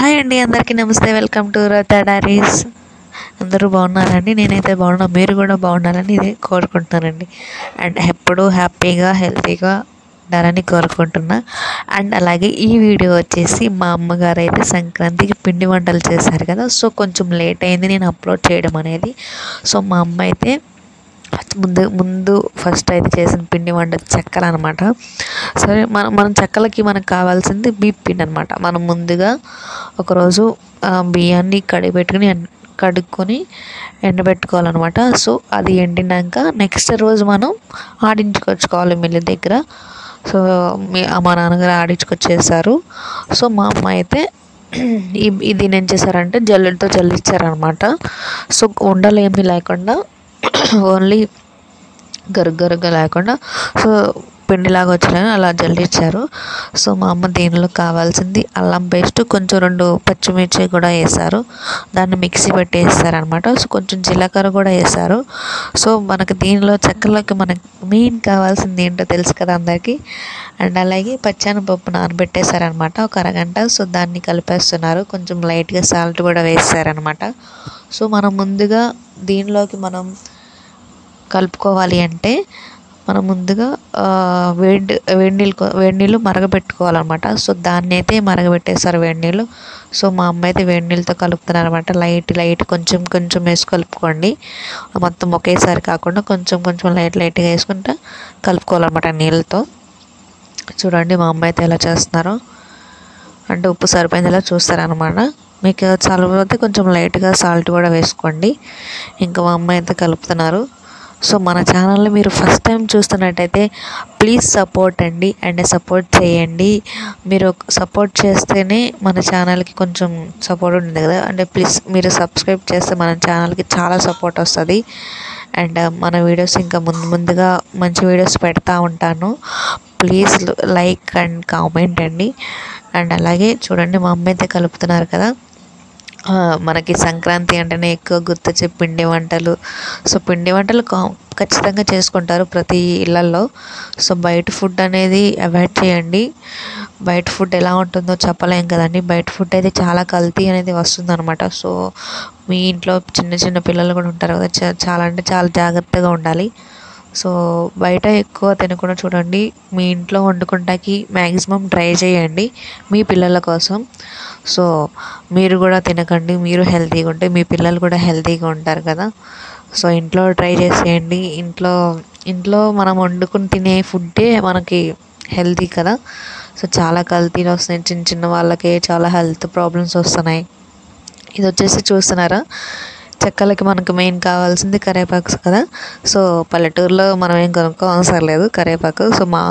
Hi అండి, అందరికీ నమస్తే. Welcome to Ratha diaries. అందరూ బాగున్నారండి? నేనైతే బాగున్నా, మీరు కూడా బాగున్నారని ఇది కోరుకుంటున్నానండి. అండ్ ఎప్పుడూ హ్యాపీగా హెల్తీగా ఉండాలని కోరుకుంటున్నా. అండ్ అలాగే ఈ వీడియో వచ్చేసి మా అమ్మగారు అయితే సంక్రాంతికి పిండి వంటలు చేశారు కదా, సో కొంచెం లేట్ అయింది నేను అప్లోడ్ చేయడం అనేది. సో మా అమ్మ అయితే ముందు ఫస్ట్ అయితే చేసిన పిండి వంట చెక్కలు అనమాట. సరే, మనం చెక్కలకి మనకు కావాల్సింది బియ్యం పిండి అనమాట. మనం ముందుగా ఒకరోజు బియ్యాన్ని కడుక్కొని ఎండబెట్టుకోవాలన్నమాట. సో అది ఎండినాక నెక్స్ట్ రోజు మనం ఆడించుకొచ్చుకోవాలి మిల్లు దగ్గర. సో మా నాన్నగారు ఆడించుకొచ్చేసారు. సో మా అమ్మ అయితే ఇది ఏం చేశారంటే జల్లెడతో జల్లిచ్చారనమాట. సో ఉండలు ఏమీ లేకుండా ఓన్లీ గరుగ్గా లేకుండా సో పిండిలాగా వచ్చినాయని అలా జల్లిచ్చారు. సో మా అమ్మ దీనిలో కావాల్సింది అల్లం పేస్ట్, కొంచెం 2 పచ్చిమిర్చి కూడా వేసారు. దాన్ని మిక్సీ పెట్టి వేస్తారనమాట. సో కొంచెం జీలకర్ర కూడా వేసారు. సో మనకు దీనిలో చెక్కలోకి మనకు మెయిన్ కావాల్సింది ఏంటో తెలుసు కదా అందరికీ. అండ్ అలాగే పచ్చెనపప్పు నానబెట్టేశారనమాట ఒక అరగంట. సో దాన్ని కలిపేస్తున్నారు. కొంచెం లైట్గా సాల్ట్ కూడా వేసారనమాట. సో మనం ముందుగా దీనిలోకి మనం కలుపుకోవాలి అంటే మనం ముందుగా వేడి నీళ్ళు మరగబెట్టుకోవాలన్నమాట. సో దాన్ని అయితే మరగబెట్టేస్తారు వేడి నీళ్ళు. సో మా అమ్మ అయితే వేడి నీళ్ళతో కలుపుతున్నారు అనమాట. లైట్ కొంచెం వేసి కలుపుకోండి. మొత్తం ఒకేసారి కాకుండా కొంచెం లైట్గా వేసుకుంటూ కలుపుకోవాలన్నమాట నీళ్ళతో. చూడండి మా అమ్మ అయితే ఎలా చేస్తున్నారో, అంటే ఉప్పు సరిపోయిందిలా చూస్తారనమాట. మీకు చల్లబోతే కొంచెం లైట్గా సాల్ట్ కూడా వేసుకోండి. ఇంకా మా అమ్మ అయితే కలుపుతున్నారు. సో మన ఛానల్ని మీరు ఫస్ట్ టైం చూస్తున్నట్టయితే ప్లీజ్ సపోర్ట్ అండి, అండ్ సపోర్ట్ చేయండి. మీరు సపోర్ట్ చేస్తేనే మన ఛానల్కి కొంచెం సపోర్ట్ ఉంటుంది కదా. అంటే ప్లీజ్ మీరు సబ్స్క్రైబ్ చేస్తే మన ఛానల్కి చాలా సపోర్ట్ వస్తుంది. అండ్ మన వీడియోస్ ఇంకా ముందుగా మంచి వీడియోస్ పెడతా ఉంటాను. ప్లీజ్ లైక్ అండ్ కామెంట్ అండి. అండ్ అలాగే చూడండి మా అమ్మ అయితే కలుపుతున్నారు కదా. మనకి సంక్రాంతి అంటేనే ఎక్కువ గుర్తొచ్చే పిండి వంటలు. సో పిండి వంటలు ఖచ్చితంగా చేసుకుంటారు ప్రతి ఇళ్ళల్లో. సో బయట ఫుడ్ అనేది అవాయిడ్ చేయండి. బయట ఫుడ్ ఎలా ఉంటుందో చెప్పలేం కదండి. బయట ఫుడ్ అయితే చాలా కల్తీ అనేది వస్తుందన్నమాట. సో మీ ఇంట్లో చిన్న పిల్లలు కూడా ఉంటారు కదా, చాలా జాగ్రత్తగా ఉండాలి. సో బయట ఎక్కువ తినకుండా చూడండి, మీ ఇంట్లో వండుకుంటాకి మ్యాక్సిమం ట్రై చేయండి మీ పిల్లల కోసం. సో మీరు కూడా తినకండి, మీరు హెల్తీగా ఉంటే మీ పిల్లలు కూడా హెల్తీగా ఉంటారు కదా. సో ఇంట్లో ట్రై చేసేయండి. ఇంట్లో మనం వండుకుని తినే ఫుడ్డే మనకి హెల్తీ కదా. సో చాలా కల్తీలు వస్తున్నాయి, చిన్న వాళ్ళకే చాలా హెల్త్ ప్రాబ్లమ్స్ వస్తున్నాయి. ఇది వచ్చేసి చూస్తున్నారా, చెక్కలకి మనకు మెయిన్ కావాల్సింది కరివేపాకు కదా. సో పల్లెటూరులో మనం ఏం కొనుక్కోవసరం లేదు కరివేపాకు. సో మా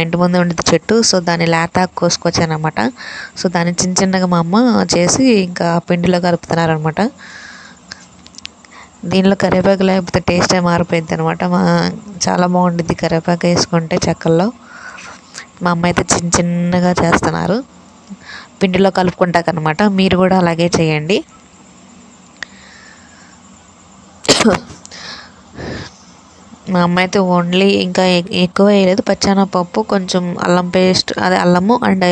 ఇంటి ముందు ఉండేది చెట్టు. సో దాన్ని లేతాకు కోసుకొచ్చానమాట. సో దాన్ని చిన్నగా మా అమ్మ చేసి ఇంకా పిండిలో కలుపుతున్నారనమాట. దీనిలో కరివేపాకు లేకపోతే టేస్టే మారిపోయింది అనమాట. చాలా బాగుంటుంది కరివేపాకు వేసుకుంటే చెక్కల్లో. మా అమ్మ అయితే చిన్నగా చేస్తున్నారు పిండిలో కలుపుకుంటాకనమాట. మీరు కూడా అలాగే చేయండి. మా అమ్మ అయితే ఓన్లీ ఇంకా ఎక్కువ వేయలేదు, పచ్చెనపప్పు, కొంచెం అల్లం పేస్ట్, అదే అల్లము అండ్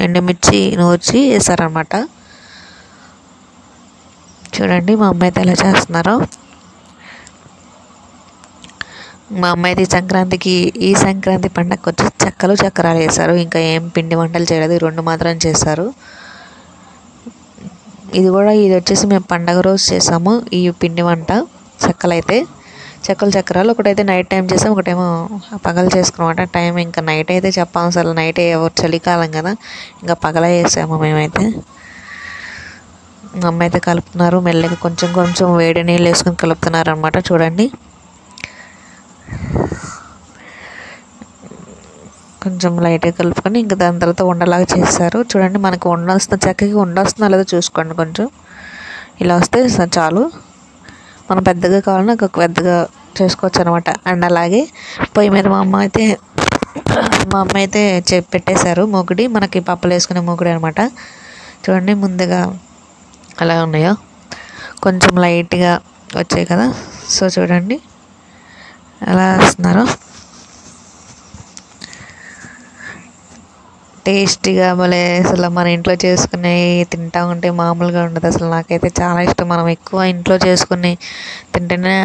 ఎండుమిర్చి నూర్చి వేసారనమాట. చూడండి మా అమ్మ అయితే ఎలా చేస్తున్నారో. మా అమ్మ అయితే ఈ సంక్రాంతి పండగకి వచ్చి చక్రాలు వేశారు. ఇంకా ఏం పిండి వంటలు చేయలేదు, 2 మాత్రం చేశారు. ఇది వచ్చేసి మేము పండగ రోజు చేసాము ఈ పిండి వంట. చక్రాలు ఒకటైతే నైట్ టైం చేసాం, ఒకటేమో పగలు చేసుకున్నామాట. టైం ఇంకా నైట్ అయితే చెప్పాము, అసలు నైట్ ఎవరు చలికాలం కదా, ఇంకా పగల వేసాము మేమైతే. మా అమ్మ అయితే కలుపుతున్నారు మెల్లగా, కొంచెం వేడి నీళ్ళు వేసుకొని కలుపుతున్నారు అనమాట. చూడండి కొంచెం లైట్గా కలుపుకొని ఇంకా దాని తర్వాత ఉండలాగా చేస్తారు. చూడండి మనకు చక్కగా ఉండొస్తుందో లేదో చూసుకోండి. కొంచెం ఇలా వస్తే చాలు. మనం పెద్దగా కావాలన్నా పెద్దగా చేసుకోవచ్చు అనమాట. అండ్ అలాగే పొయ్యి మీద మా అమ్మ అయితే పెట్టేశారు మూకుడి, మనకి పప్పులు వేసుకునే మూకుడి అనమాట. చూడండి ముందుగా అలా ఉన్నాయో కొంచెం లైట్గా వచ్చాయి కదా. సో చూడండి ఎలా వేస్తున్నారో. టేస్టీగా భలే అసలు మన ఇంట్లో చేసుకునే తింటా ఉంటే మామూలుగా ఉండదు అసలు. నాకైతే చాలా ఇష్టం. మనం ఎక్కువ ఇంట్లో చేసుకుని తింటేనే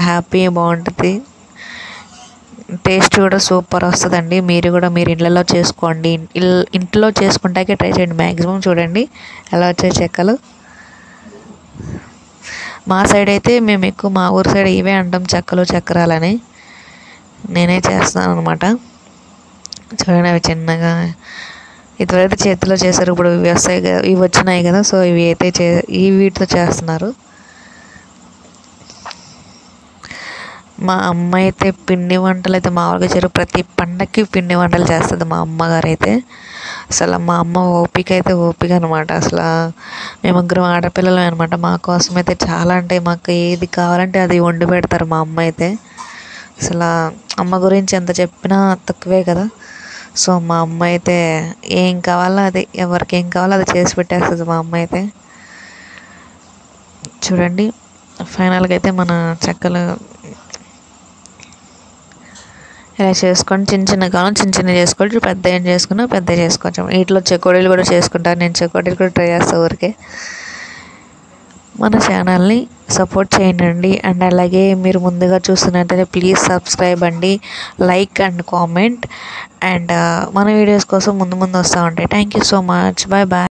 హ్యాపీ బాగుంటుంది. టేస్ట్ కూడా సూపర్ వస్తుందండి. మీరు కూడా మీరు ఇళ్ళలో చేసుకోండి. ఇంట్లో చేసుకుంటాకే ట్రై చేయండి. మ్యాక్సిమం చూడండి ఎలా వచ్చాయి చెక్కలు. మా సైడ్ అయితే మేము ఎక్కువ మా ఊరు సైడ్ ఇవే అంటాం, చెక్కలు చక్రాలని. నేనే చేస్తాను అనమాట. చూడండి అవి చిన్నగా ఇదివరకు చేతిలో చేశారు, ఇప్పుడు ఇవి వస్తాయి కదా, ఇవి వచ్చినాయి కదా, సో ఇవి అయితే వీటితో చేస్తున్నారు. మా అమ్మ అయితే పిండి వంటలు అయితే మామూలుగా చేయరు. ప్రతి పండగకి పిండి వంటలు చేస్తుంది మా అమ్మగారు అయితే. అసలు మా అమ్మ ఓపిక అయితే ఓపిక అనమాట. అసలు మేము ముగ్గురం ఆడపిల్లలు అనమాట. మా కోసం అయితే చాలా అంటే మాకు ఏది కావాలంటే అది వండి పెడతారు మా అమ్మ అయితే. అసలు అమ్మ గురించి ఎంత చెప్పినా తక్కువే కదా. సో మా అమ్మ అయితే ఏం కావాలో అది, ఎవరికి ఏం కావాలో అది చేసి పెట్టేస్తుంది మా అమ్మ అయితే. చూడండి ఫైనల్గా అయితే మన చెక్కలు ఇలా చేసుకొని చిన్న కాలం చిన్న చేసుకోవచ్చు, పెద్ద ఏం చేసుకున్నా పెద్ద చేసుకోవచ్చు. వీటిలో చెకోడీలు కూడా చేసుకుంటాను. నేను చెకోడీలు కూడా ట్రై చేస్తాను ఊరికే. మన ఛానల్ని సపోర్ట్ చేయండి. అండ్ అలాగే మీరు ముందుగా చూస్తున్నట్టయితే ప్లీజ్ సబ్స్క్రైబ్ అండి, లైక్ అండ్ కామెంట్. అండ్ మన వీడియోస్ కోసం ముందు వస్తూ ఉంటాయి. Thank you so much. Bye bye.